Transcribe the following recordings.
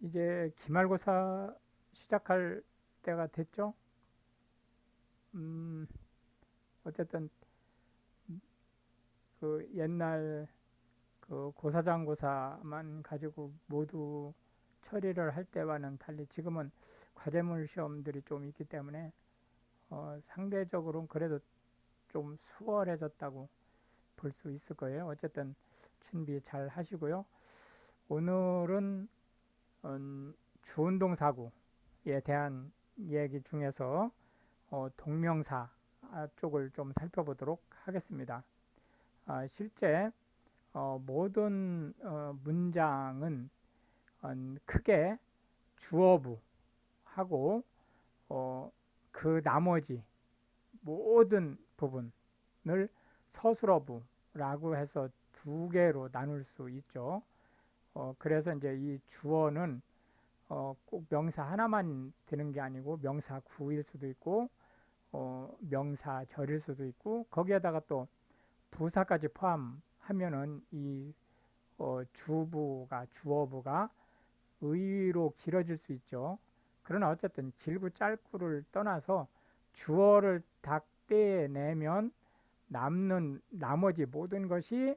이제 기말고사 시작할 때가 됐죠? 음, 어쨌든 그 옛날 그 고사장고사만 가지고 모두 처리를 할 때와는 달리 지금은 과제물 시험들이 좀 있기 때문에 상대적으로는 그래도 좀 수월해졌다고 볼 수 있을 거예요. 어쨌든 준비 잘 하시고요. 오늘은 주운동사구에 대한 얘기 중에서 동명사 쪽을 좀 살펴보도록 하겠습니다. 실제 모든 문장은 크게 주어부하고 그 나머지 모든 부분을 서술어부라고 해서 두 개로 나눌 수 있죠. 그래서 이제 이 주어는 꼭 명사 하나만 되는 게 아니고 명사구일 수도 있고 명사절일 수도 있고 거기에다가 또 부사까지 포함하면은 이 주부가 주어부가 의외로 길어질 수 있죠. 그러나 어쨌든 길고 짧고를 떠나서 주어를 다 떼내면 남는 나머지 모든 것이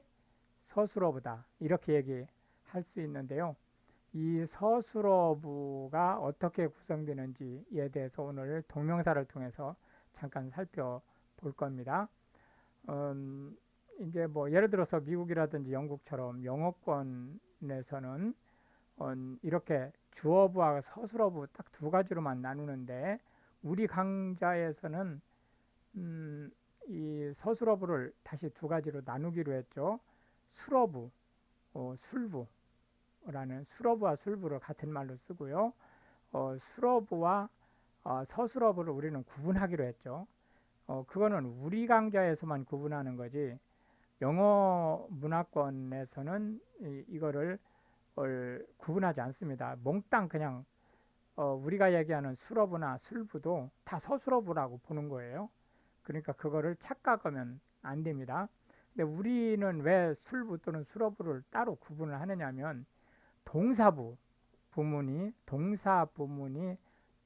서술어부다 이렇게 얘기할 수 있는데요. 이 서술어부가 어떻게 구성되는지에 대해서 오늘 동명사를 통해서 잠깐 살펴볼 겁니다. 음, 이제 뭐 예를 들어서 미국이라든지 영국처럼 영어권에서는 이렇게 주어부와 서술어부 딱 두 가지로만 나누는데 우리 강좌에서는 음, 이 서술어부를 다시 두 가지로 나누기로 했죠. 술어부, 술부라는 술어부와 술부를 같은 말로 쓰고요. 술어부와 서술어부를 우리는 구분하기로 했죠. 그거는 우리 강좌에서만 구분하는 거지 영어 문화권에서는 이거를 구분하지 않습니다. 몽땅 그냥 우리가 얘기하는 술어부나 술부도 다 서술어부라고 보는 거예요. 그러니까 그거를 착각하면 안 됩니다. 근데 우리는 왜 술부 또는 술어부를 따로 구분을 하느냐면 동사 부문이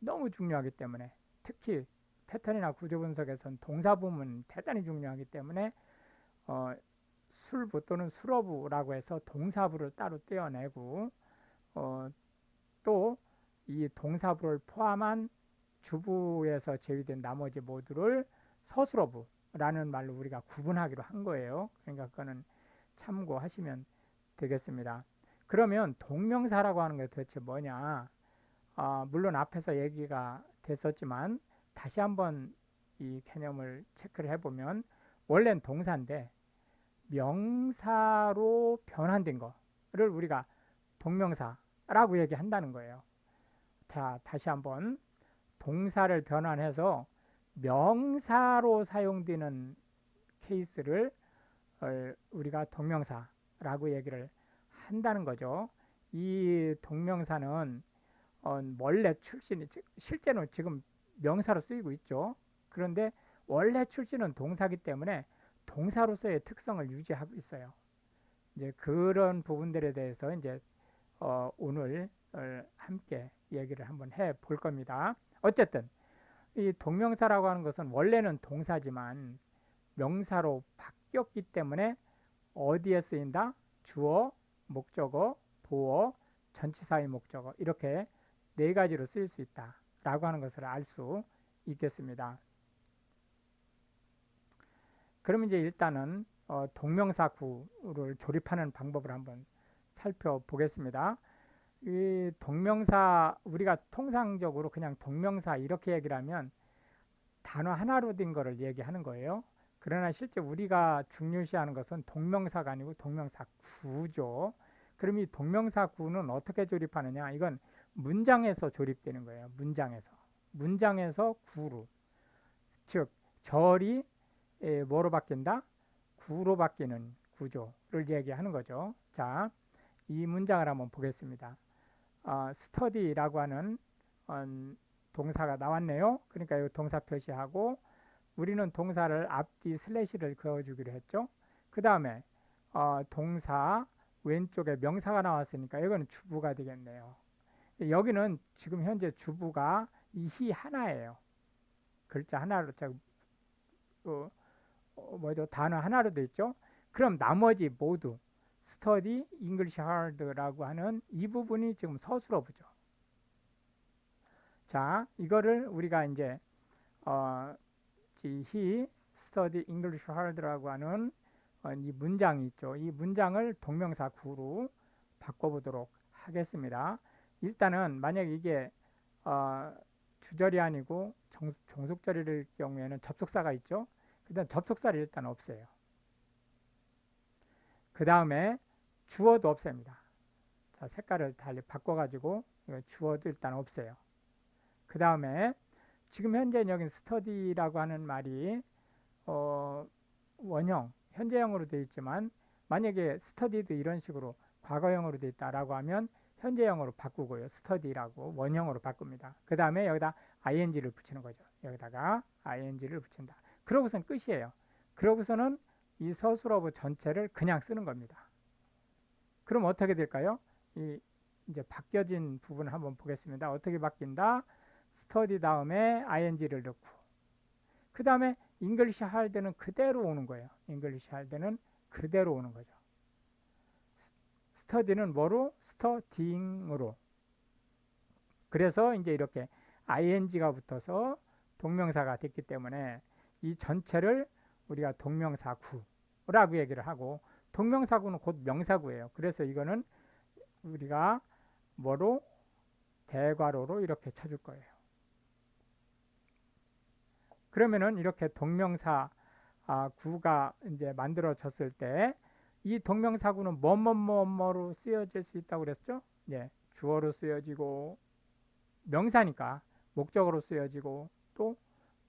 너무 중요하기 때문에 특히 패턴이나 구조 분석에서는 동사 부문 대단히 중요하기 때문에 어, 술부 또는 술어부라고 해서 동사부를 따로 떼어내고 또 이 동사부를 포함한 주부에서 제외된 나머지 모두를 서술어부라는 말로 우리가 구분하기로 한 거예요. 그러니까 그거는 참고하시면 되겠습니다. 그러면 동명사라고 하는 게 도대체 뭐냐? 물론 앞에서 얘기가 됐었지만 다시 한번 이 개념을 체크를 해보면 원래는 동사인데 명사로 변환된 거를 우리가 동명사라고 얘기한다는 거예요. 자, 다시 한번 동사를 변환해서 명사로 사용되는 케이스를 우리가 동명사라고 얘기를 한다는 거죠. 이 동명사는 원래 출신이 실제는 지금 명사로 쓰이고 있죠. 그런데 원래 출신은 동사기 때문에 동사로서의 특성을 유지하고 있어요. 이제 그런 부분들에 대해서 이제 오늘 함께 얘기를 한번 해 볼 겁니다. 어쨌든 이 동명사라고 하는 것은 원래는 동사지만 명사로 바뀌었기 때문에 어디에 쓰인다? 주어, 목적어, 보어, 전치사의 목적어 이렇게 네 가지로 쓰일 수 있다라고 하는 것을 알 수 있겠습니다. 그럼 이제 일단은 동명사구를 조립하는 방법을 한번 살펴보겠습니다. 이 동명사 우리가 통상적으로 그냥 동명사 이렇게 얘기를 하면 단어 하나로 된 거를 얘기하는 거예요. 그러나 실제 우리가 중요시하는 것은 동명사가 아니고 동명사구죠. 그럼 이 동명사구는 어떻게 조립하느냐? 이건 문장에서 조립되는 거예요. 문장에서 구로. 즉 절이 뭐로 바뀐다? 구로 바뀌는 구조를 얘기하는 거죠. 자, 이 문장을 한번 보겠습니다. 스터디라고 하는 동사가 나왔네요. 그러니까 이 동사 표시하고 우리는 동사를 앞뒤 슬래시를 그어주기로 했죠. 그 다음에 동사 왼쪽에 명사가 나왔으니까 이거는 주부가 되겠네요. 여기는 지금 현재 주부가 이 시 하나예요. 글자 하나로 뭐죠? 단어 하나로 돼 있죠. 그럼 나머지 모두 study English hard라고 하는 이 부분이 지금 서술어부죠. 자, 이거를 우리가 이제 he study English hard라고 하는 이 문장이 있죠. 이 문장을 동명사 구로 바꿔보도록 하겠습니다. 일단은 만약 이게 주절이 아니고 종속절일 경우에는 접속사가 있죠. 일단 접속사를 일단 없애요. 그 다음에 주어도 없앱니다. 자, 색깔을 달리 바꿔가지고 주어도 일단 없애요. 그 다음에 지금 현재 여기 study라고 하는 말이 원형, 현재형으로 되어 있지만 만약에 study도 이런 식으로 과거형으로 되어 있다라고 하면 현재형으로 바꾸고요. study라고 원형으로 바꿉니다. 그 다음에 여기다 ing를 붙이는 거죠. 여기다가 ing를 붙인다. 그러고선 끝이에요. 그러고서는 이 서술어부 전체를 그냥 쓰는 겁니다. 그럼 어떻게 될까요? 이제 바뀌어진 부분을 한번 보겠습니다. 어떻게 바뀐다? study 다음에 ing를 넣고 그 다음에 English hard는 그대로 오는 거예요. English hard는 그대로 오는 거죠. study는 뭐로? studying으로. 그래서 이제 이렇게 ing가 붙어서 동명사가 됐기 때문에 이 전체를 우리가 동명사구라고 얘기를 하고 동명사구는 곧 명사구예요. 그래서 이거는 우리가 뭐로? 대괄호로 이렇게 쳐줄 거예요. 그러면은 이렇게 동명사 구가 이제 만들어졌을 때 이 동명사구는 뭐뭐뭐뭐로 쓰여질 수 있다고 그랬죠? 예, 주어로 쓰여지고 명사니까 목적어로 쓰여지고 또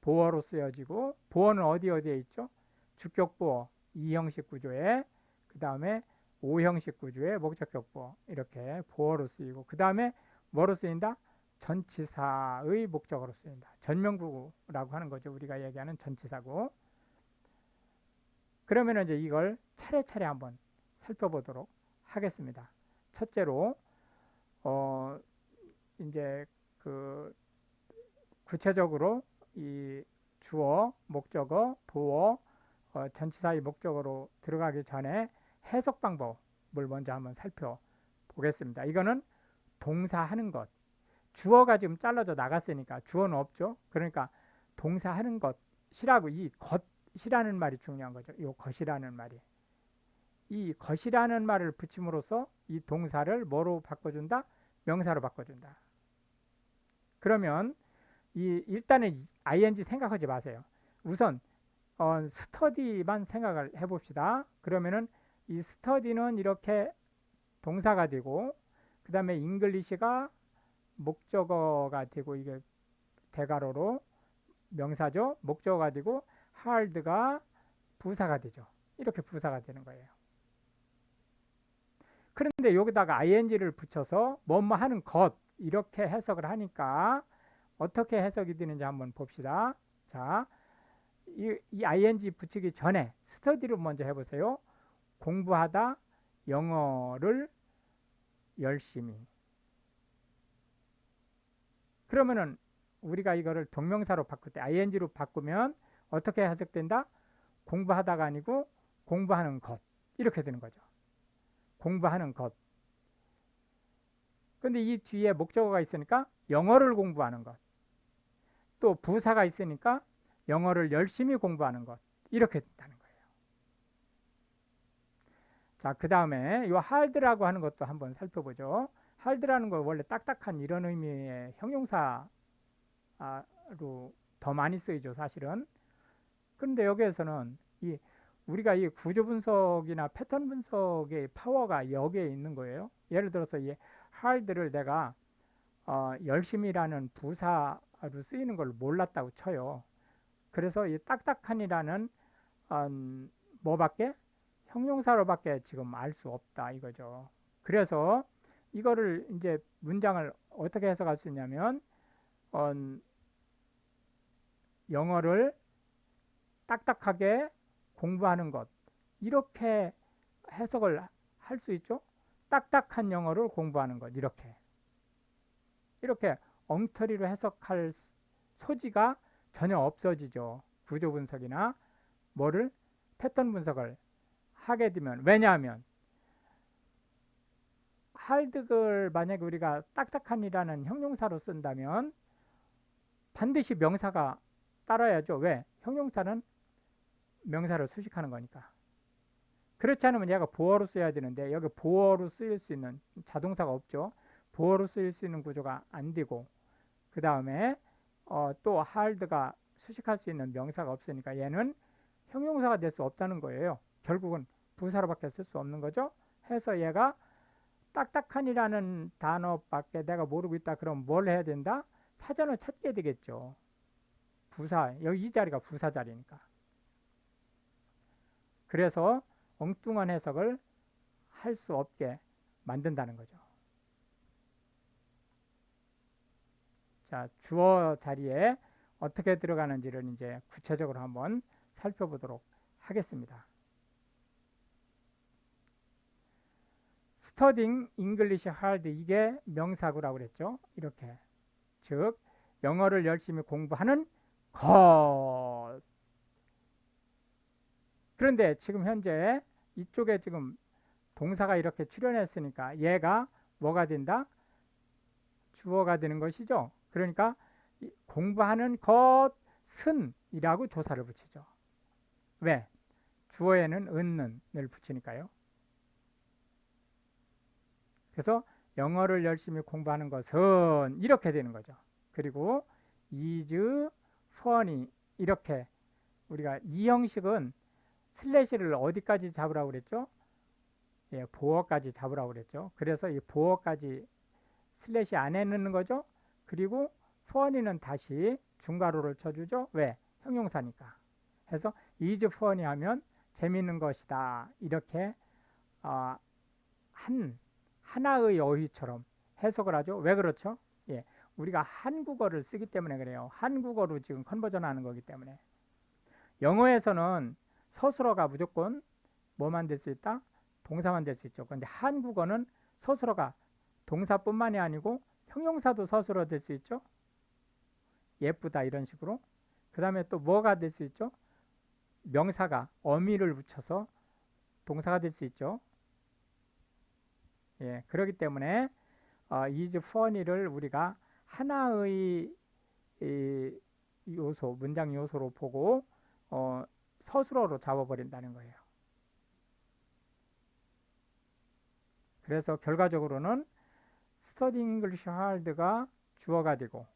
보어로 쓰여지고 보어는 어디에 있죠? 주격보어 2형식 구조에 그 다음에 5형식 구조의 목적격 보어 이렇게 보어로 쓰이고 그 다음에 뭐로 쓰인다? 전치사의 목적어로 쓰인다. 전명구라고 하는 거죠. 우리가 얘기하는 전치사고. 그러면 이제 이걸 차례차례 한번 살펴보도록 하겠습니다. 첫째로 이제 그 구체적으로 이 주어, 목적어, 보어, 전치사의 목적어로 들어가기 전에 해석 방법을 먼저 한번 살펴보겠습니다. 이거는 동사하는 것. 주어가 지금 잘라져 나갔으니까 주어는 없죠. 그러니까 동사하는 것이라고 이 것이라는 말이 중요한 거죠. 이 것이라는 말이. 이 것이라는 말을 붙임으로써 이 동사를 뭐로 바꿔준다? 명사로 바꿔준다. 그러면 일단은 ing 생각하지 마세요. 우선 study만 생각을 해봅시다. 그러면은 이 study는 이렇게 동사가 되고 그 다음에 English가 목적어가 되고 이게 대괄호로 명사죠. 목적어가 되고 hard가 부사가 되죠. 이렇게 부사가 되는 거예요. 그런데 여기다가 ing를 붙여서 뭐뭐 하는 것 이렇게 해석을 하니까 어떻게 해석이 되는지 한번 봅시다. 자, 이 ing 붙이기 전에 study를 먼저 해보세요. 공부하다 영어를 열심히. 그러면은 우리가 이거를 동명사로 바꿀 때 ing로 바꾸면 어떻게 해석된다? 공부하다가 아니고 공부하는 것 이렇게 되는 거죠. 공부하는 것. 근데 이 뒤에 목적어가 있으니까 영어를 공부하는 것. 또 부사가 있으니까 영어를 열심히 공부하는 것. 이렇게 된다는 거예요. 자, 그 다음에 이 hard라고 하는 것도 한번 살펴보죠. hard라는 거 원래 딱딱한 이런 의미의 형용사로 더 많이 쓰이죠, 사실은. 그런데 여기에서는 우리가 이 구조 분석이나 패턴 분석의 파워가 여기에 있는 거예요. 예를 들어서 이 hard를 내가 열심히라는 부사로 쓰이는 걸 몰랐다고 쳐요. 그래서 이 딱딱한이라는 뭐밖에 형용사로밖에 지금 알 수 없다 이거죠. 그래서 이거를 이제 문장을 어떻게 해석할 수 있냐면 영어를 딱딱하게 공부하는 것 이렇게 해석을 할 수 있죠. 딱딱한 영어를 공부하는 것 이렇게. 이렇게 엉터리로 해석할 소지가 전혀 없어지죠. 구조 분석이나 뭐를 패턴 분석을 하게 되면, 왜냐하면 할득을 만약에 우리가 딱딱한이라는 형용사로 쓴다면 반드시 명사가 따라야죠. 왜? 형용사는 명사를 수식하는 거니까. 그렇지 않으면 얘가 보어로 써야 되는데 여기 보어로 쓰일 수 있는 자동사가 없죠. 보어로 쓰일 수 있는 구조가 안 되고, 그 다음에 또 할드가 수식할 수 있는 명사가 없으니까 얘는 형용사가 될 수 없다는 거예요. 결국은 부사로밖에 쓸 수 없는 거죠. 해서 얘가 딱딱한이라는 단어밖에 내가 모르고 있다 그럼 뭘 해야 된다? 사전을 찾게 되겠죠. 부사, 여기 이 자리가 부사 자리니까. 그래서 엉뚱한 해석을 할 수 없게 만든다는 거죠. 자, 주어 자리에 어떻게 들어가는지를 이제 구체적으로 한번 살펴보도록 하겠습니다. Studying English hard, 이게 명사구라고 그랬죠. 이렇게, 즉 영어를 열심히 공부하는 것. 그런데 지금 현재 이쪽에 지금 동사가 이렇게 출현했으니까 얘가 뭐가 된다? 주어가 되는 것이죠. 그러니까 공부하는 것은 이라고 조사를 붙이죠. 왜? 주어에는 은는을 붙이니까요. 그래서 영어를 열심히 공부하는 것은 이렇게 되는 거죠. 그리고 is funny, 이렇게 우리가 이 형식은 슬래시를 어디까지 잡으라고 그랬죠? 예, 보어까지 잡으라고 그랬죠. 그래서 이 보어까지 슬래시 안에 넣는 거죠. 그리고 funny는 다시 중괄호를 쳐주죠. 왜? 형용사니까. 해서 is funny 하면 재미있는 것이다. 이렇게 하나의 어휘처럼 해석을 하죠. 왜 그렇죠? 예, 우리가 한국어를 쓰기 때문에 그래요. 한국어로 지금 컨버전 하는 거기 때문에. 영어에서는 서술어가 무조건 뭐만 될 수 있다? 동사만 될 수 있죠. 그런데 한국어는 서술어가 동사뿐만이 아니고 형용사도 서술어 될 수 있죠. 예쁘다 이런 식으로. 그 다음에 또 뭐가 될 수 있죠? 명사가 어미를 붙여서 동사가 될 수 있죠. 예, 그렇기 때문에 is funny를 우리가 하나의 요소, 문장 요소로 보고 서술어로 잡아버린다는 거예요. 그래서 결과적으로는 Studying English hard가 주어가 되고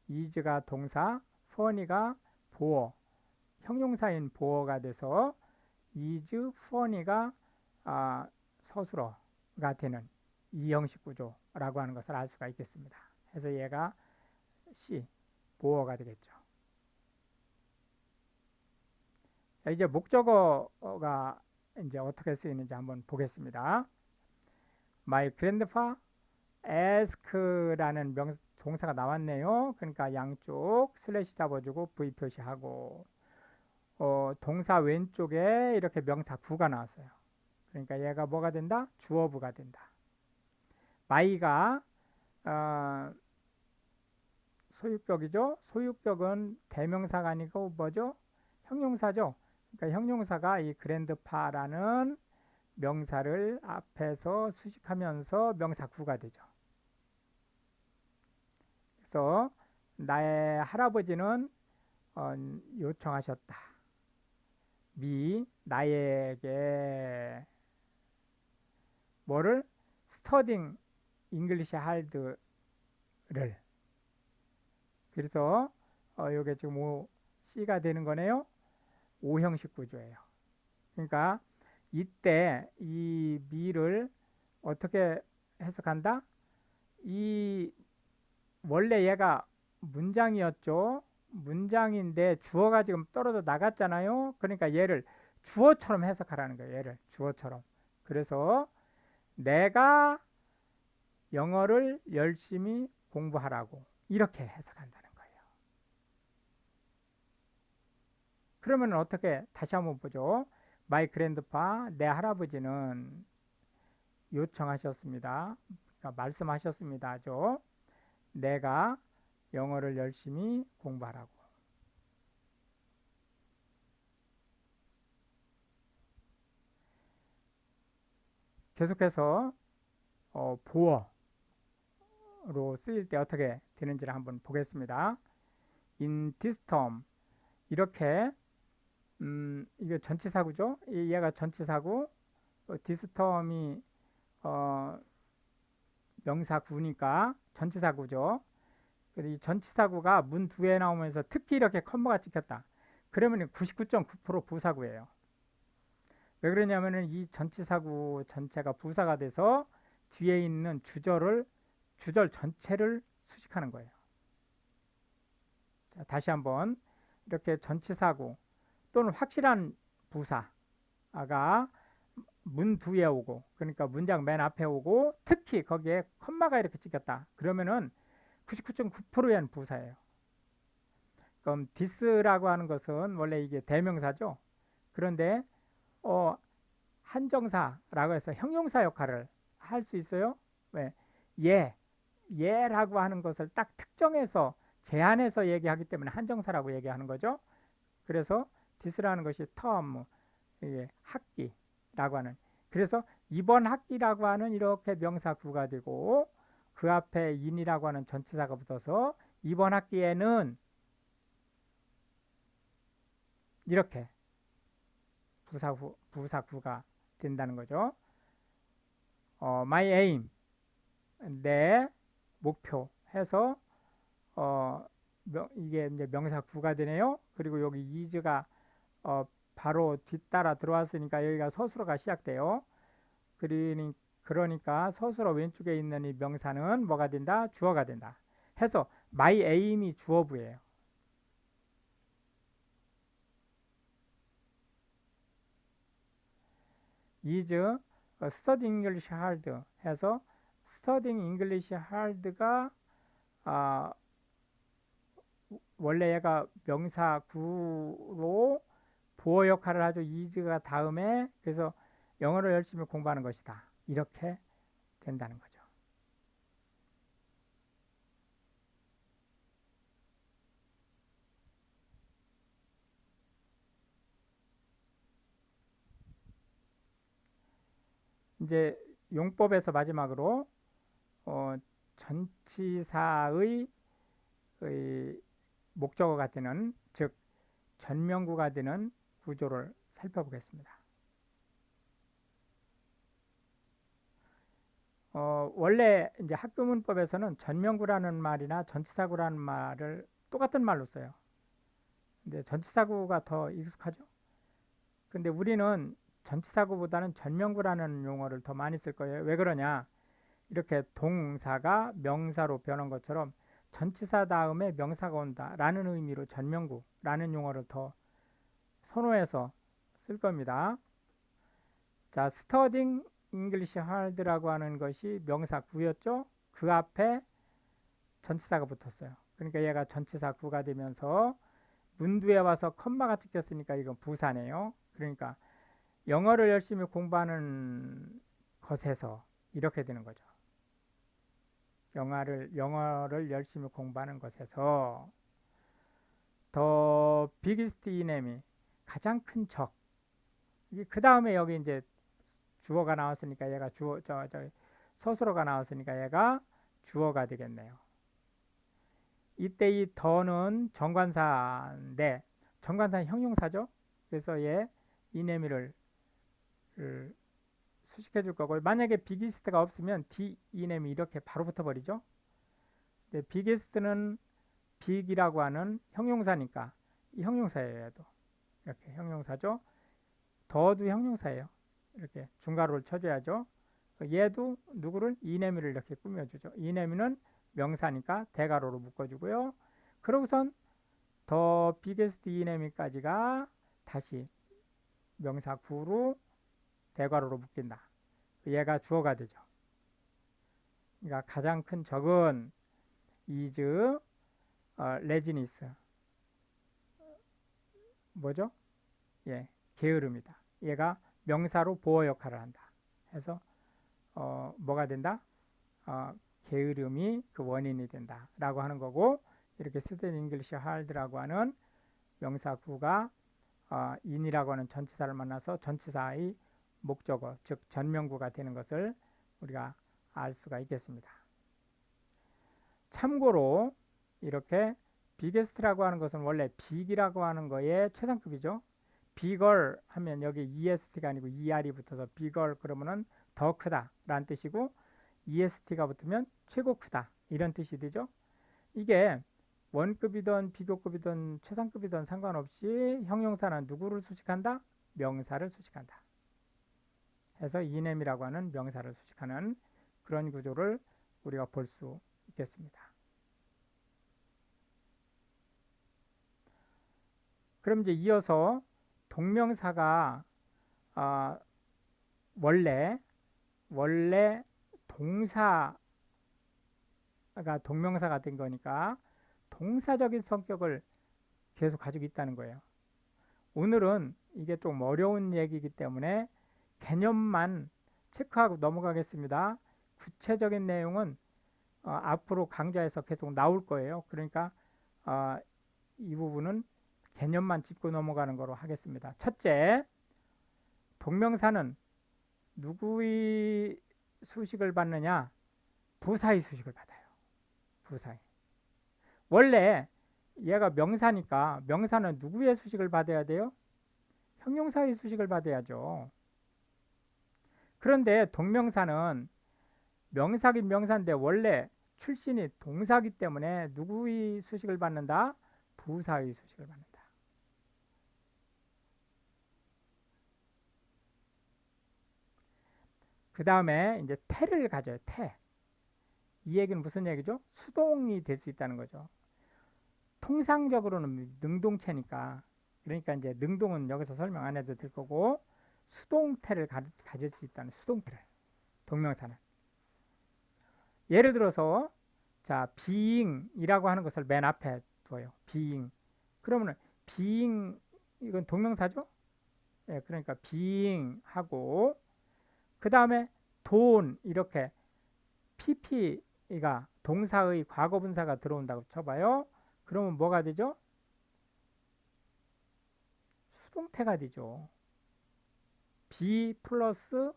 is가 동사, funny가 보어, 형용사인 보어가 돼서 is funny가 서술어가 되는 이 형식 구조라고 하는 것을 알 수가 있겠습니다. 그래서 얘가 C, 보어가 되겠죠. 자, 이제 목적어가 이제 어떻게 쓰이는지 한번 보겠습니다. My grandpa ask라는 동사가 나왔네요. 그러니까 양쪽 슬래시 잡아주고 V 표시하고 동사 왼쪽에 이렇게 명사 구가 나왔어요. 그러니까 얘가 뭐가 된다? 주어부가 된다. my가 소유격이죠. 소유격은 대명사가 아니고 뭐죠? 형용사죠. 그러니까 형용사가 이 grandpa라는 명사를 앞에서 수식하면서 명사구가 되죠. 그래서 나의 할아버지는 요청하셨다. 나에게 뭐를? Studying English hard를. 그래서 이게 지금 C가 되는 거네요. 오형식 구조예요. 그러니까 이때 이 미를 어떻게 해석한다? 원래 얘가 문장이었죠. 문장인데 주어가 지금 떨어져 나갔잖아요. 그러니까 얘를 주어처럼 해석하라는 거예요. 얘를 주어처럼. 그래서 내가 영어를 열심히 공부하라고 이렇게 해석한다는 거예요. 그러면 어떻게, 다시 한번 보죠. My grandpa, 내 할아버지는 요청하셨습니다. 그러니까 말씀하셨습니다죠. 내가 영어를 열심히 공부하라고. 계속해서 보어로 쓰일 때 어떻게 되는지를 한번 보겠습니다. In this term 이렇게 이게 전치사구죠. 얘가 전치사구, this term이 명사구니까 전치사구죠. 이 전치사구가 문 뒤에 나오면서 특히 이렇게 컴마가 찍혔다. 그러면 99.9% 부사구예요. 왜 그러냐면은 이 전치사구 전체가 부사가 돼서 뒤에 있는 주절 전체를 수식하는 거예요. 자, 다시 한번 이렇게 전치사구 또는 확실한 부사가 문 뒤에 오고, 그러니까 문장 맨 앞에 오고 특히 거기에 컴마가 이렇게 찍혔다. 그러면은 99.9%의 부사예요. 그럼 this라고 하는 것은 원래 이게 대명사죠. 그런데 한정사라고 해서 형용사 역할을 할 수 있어요. 왜? 얘라고 하는 것을 딱 특정해서 제한해서 얘기하기 때문에 한정사라고 얘기하는 거죠. 그래서 this라는 것이 term, 이게 학기라고 하는, 그래서 이번 학기라고 하는 이렇게 명사구가 되고 그 앞에 in이라고 하는 전치사가 붙어서 이번 학기에는 이렇게 부사구가 된다는 거죠. My aim, 내 목표 해서 이게 이제 명사구가 되네요. 그리고 여기 is가 바로 뒤따라 들어왔으니까 여기가 서술어가 시작돼요. 그러니까 서술어 왼쪽에 있는 이 명사는 뭐가 된다? 주어가 된다. 해서 my aim이 주어부예요. is studying English hard 해서 studying English hard가 원래 얘가 명사구로 보어 역할을 하죠. is가 다음에, 그래서 영어를 열심히 공부하는 것이다. 이렇게 된다는 거죠. 이제 용법에서 마지막으로 전치사의 목적어가 되는, 즉 전명구가 되는 구조를 살펴보겠습니다. 원래 이제 학교문법에서는 전명구라는 말이나 전치사구라는 말을 똑같은 말로 써요. 근데 전치사구가 더 익숙하죠. 근데 우리는 전치사구보다는 전명구라는 용어를 더 많이 쓸 거예요. 왜 그러냐? 이렇게 동사가 명사로 변한 것처럼 전치사 다음에 명사가 온다라는 의미로 전명구라는 용어를 더 선호해서 쓸 겁니다. 자, studying English hard라고 하는 것이 명사구였죠. 그 앞에 전치사가 붙었어요. 그러니까 얘가 전치사구가 되면서 문 뒤에 와서 컴마가 찍혔으니까 이건 부사네요. 그러니까 영어를 열심히 공부하는 것에서 이렇게 되는 거죠. 영어를 열심히 공부하는 것에서 the biggest enemy, 가장 큰 적. 그 다음에 여기 이제 주어가 나왔으니까 얘가 서술어가 나왔으니까 얘가 주어가 되겠네요. 이때 이 더는 정관사인데 정관사는 형용사죠. 그래서 얘 enemy를 수식해 줄 거고, 만약에 biggest가 없으면 the enemy 이렇게 바로 붙어 버리죠. biggest는 big이라고 하는 형용사니까 이 형용사예요. 얘도 이렇게 형용사죠. 더도 형용사예요. 이렇게 중괄호를 쳐줘야죠. 얘도 누구를? enemy를 이렇게 꾸며주죠. enemy는 명사니까 대괄호로 묶어주고요. 그러고선 더 biggest enemy까지가 다시 명사 구로 대괄호로 묶인다. 얘가 주어가 되죠. 그러니까 가장 큰 적은 is laziness, 뭐죠? 예, 게으름이다. 얘가 명사로 보어 역할을 한다. 해서 뭐가 된다? 게으름이 그 원인이 된다라고 하는 거고, 이렇게 스탠 잉글리시 할드라고 하는 명사 구가 in이라고 하는 전치사를 만나서 전치사의 목적어, 즉 전명구가 되는 것을 우리가 알 수가 있겠습니다. 참고로 이렇게 비게스트라고 하는 것은 원래 빅이라고 하는 거의 최상급이죠. 빅을 하면 여기 EST가 아니고 ER이 붙어서 빅을 그러면은 더 크다 라는 뜻이고, EST가 붙으면 최고 크다 이런 뜻이 되죠. 이게 원급이든 비교급이든 최상급이든 상관없이 형용사는 누구를 수식한다? 명사를 수식한다. 해서 이nem이라고 하는 명사를 수식하는 그런 구조를 우리가 볼 수 있겠습니다. 그럼 이제 이어서 동명사가 원래 동사가 동명사가 된 거니까 동사적인 성격을 계속 가지고 있다는 거예요. 오늘은 이게 좀 어려운 얘기이기 때문에 개념만 체크하고 넘어가겠습니다. 구체적인 내용은 앞으로 강좌에서 계속 나올 거예요. 그러니까 이 부분은 개념만 짚고 넘어가는 거로 하겠습니다. 첫째, 동명사는 누구의 수식을 받느냐? 부사의 수식을 받아요. 부사의. 원래 얘가 명사니까 명사는 누구의 수식을 받아야 돼요? 형용사의 수식을 받아야죠. 그런데 동명사는 명사긴 명사인데 원래 출신이 동사기 때문에 누구의 수식을 받는다? 부사의 수식을 받는다. 그 다음에 이제 태를 가져요. 태. 이 얘기는 무슨 얘기죠? 수동이 될 수 있다는 거죠. 통상적으로는 능동체니까, 그러니까 이제 능동은 여기서 설명 안 해도 될 거고, 수동태를 가질 수 있다는, 수동태를, 동명사는. 예를 들어서 자, being이라고 하는 것을 맨 앞에 둬요. being. 그러면 being 이건 동명사죠? 예, 그러니까 being 하고 그 다음에 돈 이렇게 pp가 동사의 과거분사가 들어온다고 쳐봐요. 그러면 뭐가 되죠? 수동태가 되죠. be 플러스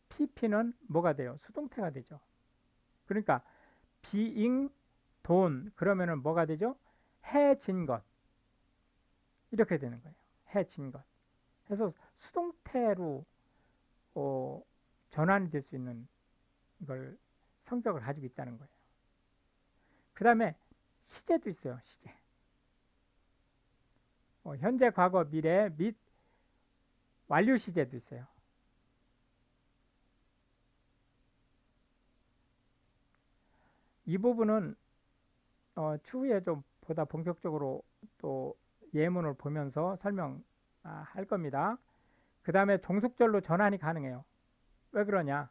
pp는 뭐가 돼요? 수동태가 되죠. 그러니까 being 돈 그러면은 뭐가 되죠? 해진 것 이렇게 되는 거예요. 해진 것. 그래서 수동태로 전환이 될 수 있는 걸 성격을 가지고 있다는 거예요. 그 다음에 시제도 있어요. 시제. 현재, 과거, 미래 및 완료 시제도 있어요. 이 부분은 추후에 좀 보다 본격적으로 또 예문을 보면서 설명할 겁니다. 그 다음에 종속절로 전환이 가능해요. 왜 그러냐?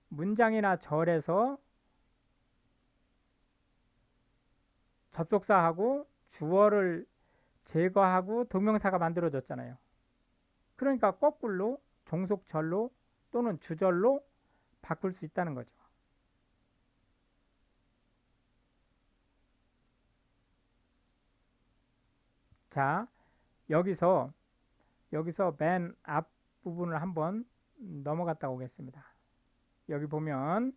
문장이나 절에서 접속사하고 주어를 제거하고 동명사가 만들어졌잖아요. 그러니까 거꾸로 종속절로 또는 주절로 바꿀 수 있다는 거죠. 자, 여기서 맨 앞부분을 한번 넘어갔다 오겠습니다. 여기 보면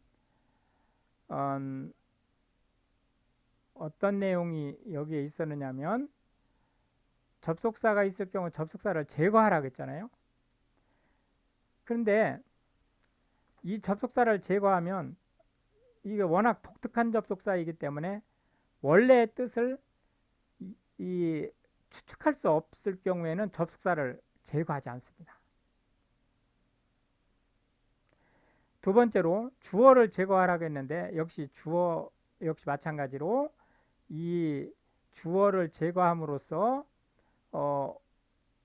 어떤 내용이 여기에 있었느냐면 접속사가 있을 경우 접속사를 제거하라고 했잖아요. 그런데 이 접속사를 제거하면 이게 워낙 독특한 접속사이기 때문에 원래의 뜻을 추측할 수 없을 경우에는 접속사를 제거하지 않습니다. 두 번째로 주어를 제거하라고 했는데 역시 마찬가지로 이 주어를 제거함으로써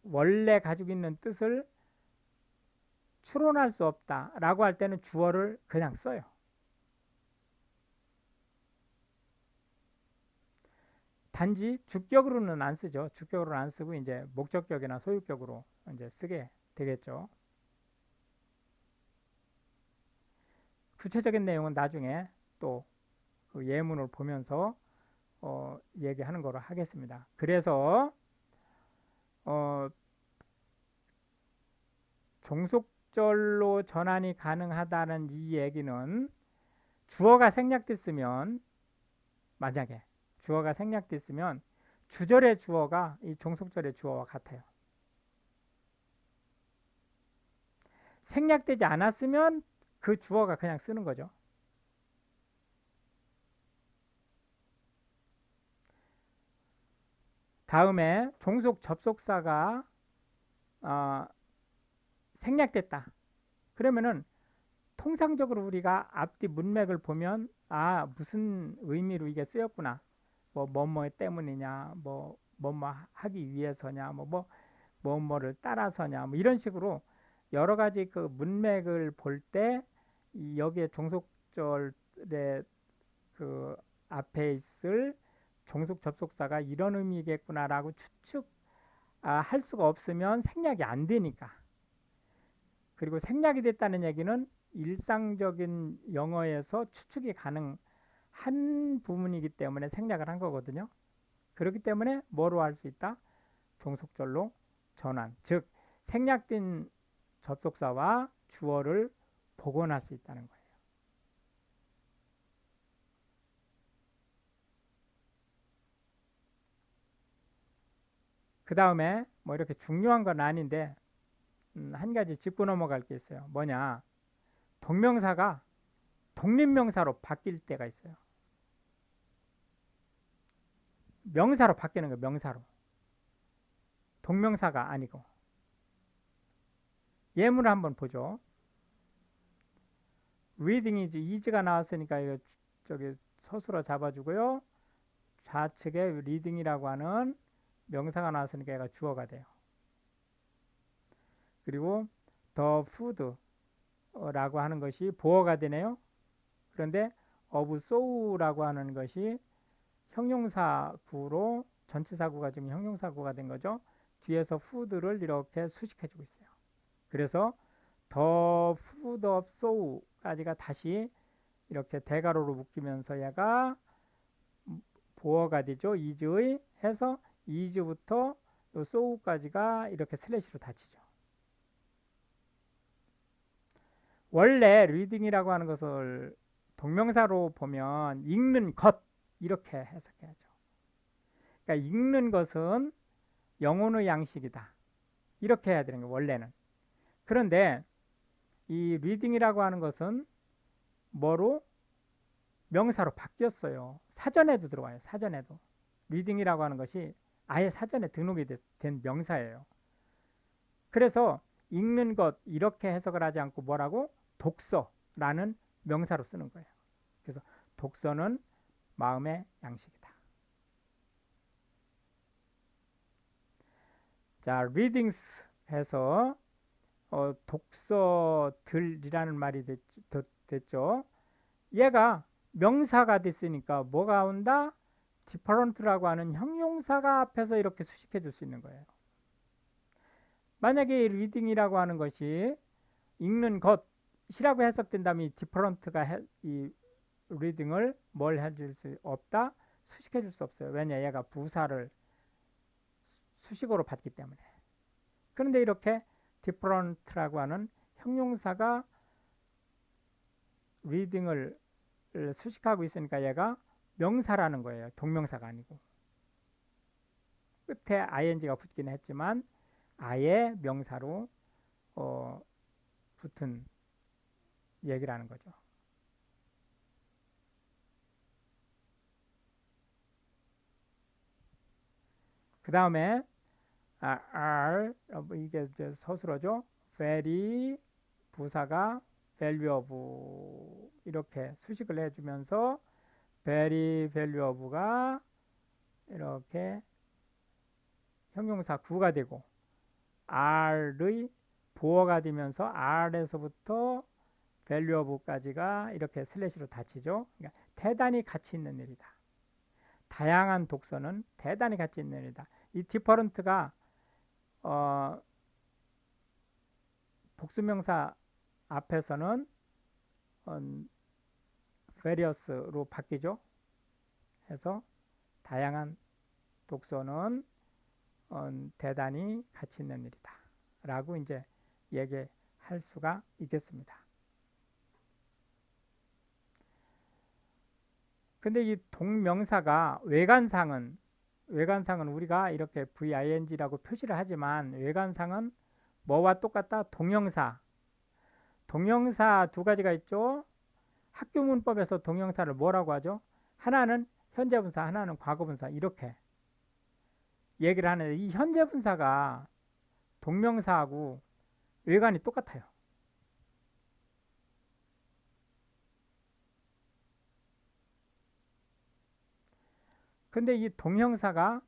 원래 가지고 있는 뜻을 추론할 수 없다라고 할 때는 주어를 그냥 써요. 단지 주격으로는 안 쓰죠. 주격으로는 안 쓰고 이제 목적격이나 소유격으로 이제 쓰게 되겠죠. 구체적인 내용은 나중에 또 그 예문을 보면서 얘기하는 거로 하겠습니다. 그래서 종속절로 전환이 가능하다는 이 얘기는 주어가 생략됐으면, 만약에 주어가 생략됐으면 주절의 주어가 이 종속절의 주어와 같아요. 생략되지 않았으면 그 주어가 그냥 쓰는 거죠. 다음에 종속 접속사가 생략됐다. 그러면은 통상적으로 우리가 앞뒤 문맥을 보면 무슨 의미로 이게 쓰였구나. 뭐뭐 때문이냐, 뭐뭐 하기 위해서냐, 뭐뭐를 따라서냐, 이런 식으로 여러 가지 그 문맥을 볼 때 여기에 종속절의 그 앞에 있을 종속 접속사가 이런 의미겠구나라고 할 수가 없으면 생략이 안 되니까. 그리고 생략이 됐다는 얘기는 일상적인 영어에서 추측이 가능한 부분이기 때문에 생략을 한 거거든요. 그렇기 때문에 뭐로 할 수 있다? 종속절로 전환, 즉 생략된 접속사와 주어를 복원할 수 있다는 거예요. 그 다음에 뭐 이렇게 중요한 건 아닌데 한 가지 짚고 넘어갈 게 있어요. 뭐냐? 동명사가 독립명사로 바뀔 때가 있어요. 명사로 바뀌는 거예요. 명사로. 동명사가 아니고. 예문을 한번 보죠. reading이 is가 나왔으니까 이거 저기 서술어 잡아주고요. 좌측에 reading이라고 하는 명사가 나왔으니까 얘가 주어가 돼요. 그리고 the food라고 하는 것이 보어가 되네요. 그런데 of so라고 하는 것이 형용사구로 전치사구가 지금 형용사구가 된 거죠. 뒤에서 food를 이렇게 수식해주고 있어요. 그래서 the food of so까지가 다시 이렇게 대괄호로 묶이면서 얘가 보어가 되죠. is의 해서 is부터 so까지가 이렇게 슬래시로 닫히죠. 원래 reading이라고 하는 것을 동명사로 보면 읽는 것 이렇게 해석해야죠. 그러니까 읽는 것은 영혼의 양식이다. 이렇게 해야 되는 거예요. 원래는. 그런데 이 reading이라고 하는 것은 뭐로? 명사로 바뀌었어요. 사전에도 들어와요. 사전에도. reading이라고 하는 것이 아예 사전에 등록이 된 명사예요. 그래서 읽는 것 이렇게 해석을 하지 않고 뭐라고? 독서라는 명사로 쓰는 거예요. 그래서 독서는 마음의 양식이다. 자, readings 해서 독서들이라는 말이 됐죠. 얘가 명사가 됐으니까 뭐가 온다? different라고 하는 형용사가 앞에서 이렇게 수식해 줄 수 있는 거예요. 만약에 reading이라고 하는 것이 읽는 것이라고 해석된다면 이 different가 이 reading을 뭘 해줄 수 없다? 수식해 줄 수 없어요. 왜냐? 얘가 부사를 수식어로 받기 때문에. 그런데 이렇게 different라고 하는 형용사가 reading을 수식하고 있으니까 얘가 명사라는 거예요. 동명사가 아니고. 끝에 ing가 붙기는 했지만 아예 명사로 붙은 얘기라는 거죠. 그 다음에 are 이게 이제 서술어죠. very 부사가 value of 이렇게 수식을 해주면서 very value of가 이렇게 형용사 구가 되고 are의 보어가 되면서 are에서부터 value of까지가 이렇게 슬래시로 닫히죠. 그러니까 대단히 가치 있는 일이다. 다양한 독서는 대단히 가치 있는 일이다. 이 different가 복수명사 앞에서는 various로 바뀌죠. 해서 다양한 독소는 대단히 가치 있는 일이다 라고 이제 얘기할 수가 있겠습니다. 근데 이 동명사가 외관상은 우리가 이렇게 VING라고 표시를 하지만 외관상은 뭐와 똑같다? 동형사 두 가지가 있죠. 학교 문법에서 동형사를 뭐라고 하죠? 하나는 현재분사, 하나는 과거분사 이렇게 얘기를 하는데 이 현재분사가 동명사하고 외관이 똑같아요. 근데 이 동형사가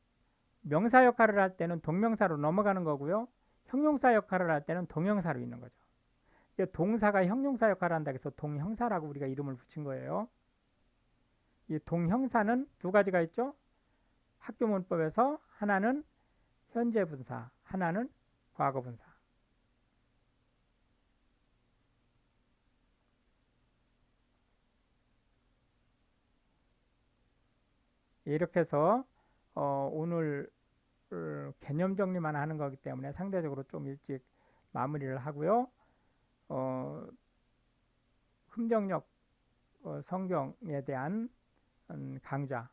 명사 역할을 할 때는 동명사로 넘어가는 거고요. 형용사 역할을 할 때는 동형사로 있는 거죠. 동사가 형용사 역할을 한다 해서 동형사라고 우리가 이름을 붙인 거예요. 이 동형사는 두 가지가 있죠. 학교 문법에서 하나는 현재 분사, 하나는 과거 분사. 이렇게 해서 오늘 개념 정리만 하는 거기 때문에 상대적으로 좀 일찍 마무리를 하고요. 흠정력 성경에 대한 강좌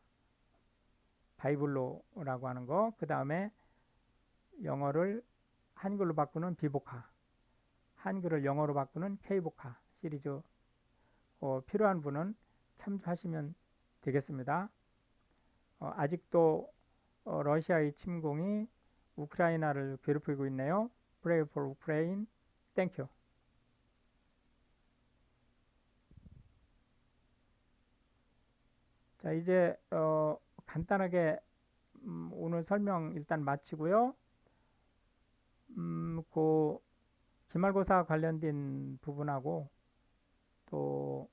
바이블로라고 하는 거, 그 다음에 영어를 한글로 바꾸는 비복화, 한글을 영어로 바꾸는 K복화 시리즈 필요한 분은 참조하시면 되겠습니다. 아직도 러시아의 침공이 우크라이나를 괴롭히고 있네요. Pray for Ukraine. Thank you. 자, 이제 간단하게 오늘 설명 일단 마치고요. 그 기말고사 관련된 부분하고 또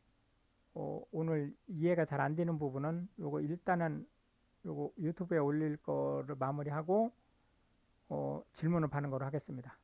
오늘 이해가 잘 안 되는 부분은 요거 일단은 요거 유튜브에 올릴 거를 마무리하고 질문을 받는 거로 하겠습니다.